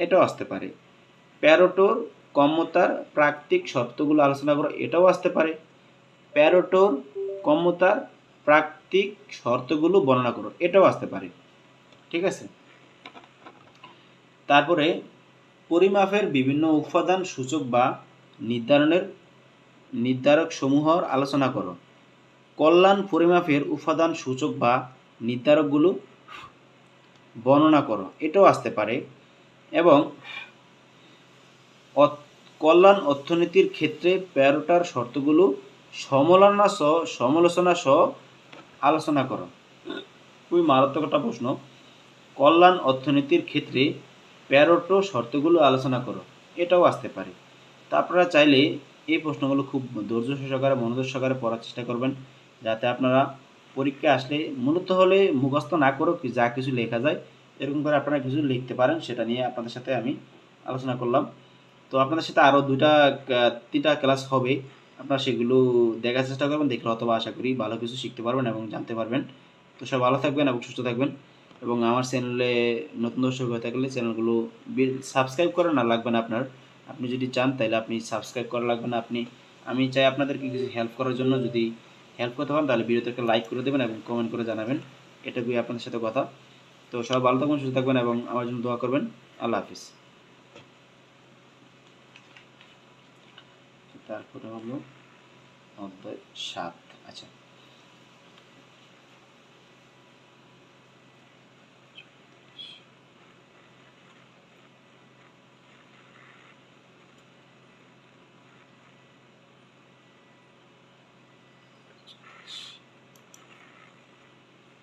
এটাও আসতে পারে। প্যারোটোর কম্যতার প্রাকৃতিক শর্তগুলো আলোচনা করো, এটাও আসতে পারে। প্যারোটোর কম্যতার প্রাকৃতিক শর্তগুলো বর্ণনা করো, এটাও আসতে পারে। ঠিক আছে। তারপরে পরিমাপের বিভিন্ন উপাদান সূচক বা নির্ধারক সমূহর আলোচনা করো। কল্যাণ পরিমাপের উপাদান সূচক বা নির্ধারকগুলো বর্ণনা করো, এটাও আসতে পারে। এবং কল্যাণ অর্থনীতির ক্ষেত্রে প্যারোটার শর্তগুলো সমালোচনা সহ আলোচনা করো। খুবই মারাত্মক একটা প্রশ্ন। কল্যাণ অর্থনীতির ক্ষেত্রে প্যারোটো শর্তগুলো আলোচনা করো, এটাও আসতে পারে। তা আপনারা চাইলে এই প্রশ্নগুলো খুব ধৈর্য সহকারে মনোযোগ সহকারে পড়ার চেষ্টা করবেন, যাতে আপনারা পরীক্ষায় আসলে মূলত হলে মুখস্থ না করেও যা কিছু লেখা যায় এরকম করে আপনারা কিছু লিখতে পারেন, সেটা নিয়ে আপনাদের সাথে আমি আলোচনা করলাম। তো আপনাদের সাথে আরও 3টা ক্লাস হবে, আপনারা সেগুলো দেখার চেষ্টা করবেন, দেখলে অথবা আশা করি ভালো কিছু শিখতে পারবেন এবং জানতে পারবেন। তো সব ভালো থাকবেন এবং সুস্থ থাকবেন। এবং আমার চ্যানেলে নতুন দর্শক হয়ে থাকলে চ্যানেলগুলো সাবস্ক্রাইব করা না লাগবে না আপনার, আপনি যদি চান তাহলে আপনি সাবস্ক্রাইব করা লাগবে না। আমি চাই আপনাদেরকে কিছু হেল্প করার জন্য, যদি হেল্প করতে পারেন তাহলে ভিডিওতে একটা লাইক করে দেবেন এবং কমেন্ট করে জানাবেন, এটুকুই আপনাদের সাথে কথা। তো সবাই ভালো থাকবেন, সুস্থ থাকবেন এবং আমার জন্য দোয়া করবেন। আল্লাহ হাফিজ। তারপরে হলো অধ্যায় 7। আচ্ছা।